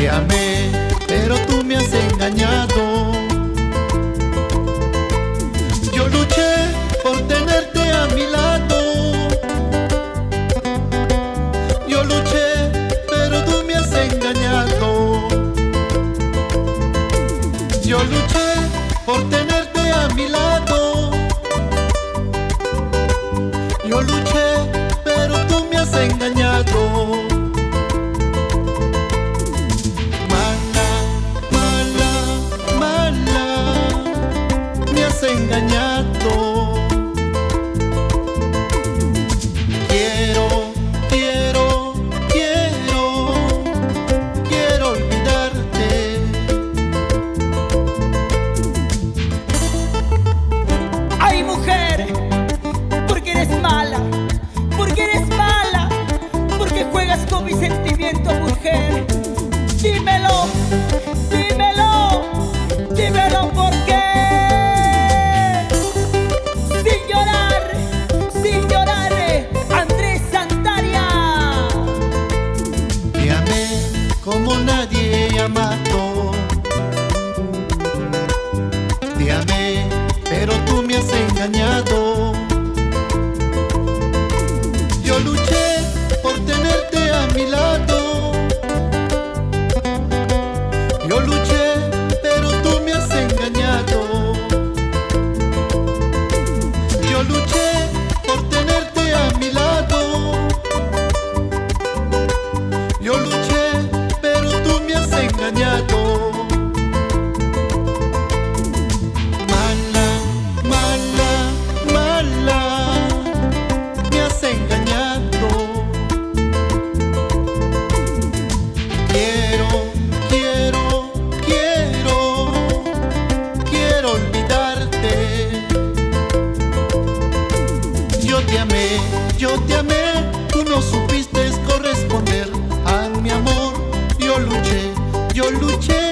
Te amé, pero tú me has engañado. Yo luché por tenerte a mi lado. Yo luché, pero tú me has engañado. Yo luché por tenerte a mi lado. Yo luché, pero tú me has engañado. Engañado. Quiero olvidarte. Ay, mujer, porque eres mala, porque juegas con mis sentimientos, mujer. Dímelo, ¿por qué? Sin llorar, Andrés Santaria. Te amé como nadie ha amado. Te amé, pero tú me has engañado. Yo luché por tenerte a mi lado. Yo luché, pero tú me has engañado. Yo luché por tenerte a mi lado. Yo luché, pero tú me has engañado. Mala, me has engañado. Quiero olvidarte. Yo te amé, tú no supiste corresponder a mi amor. Yo luché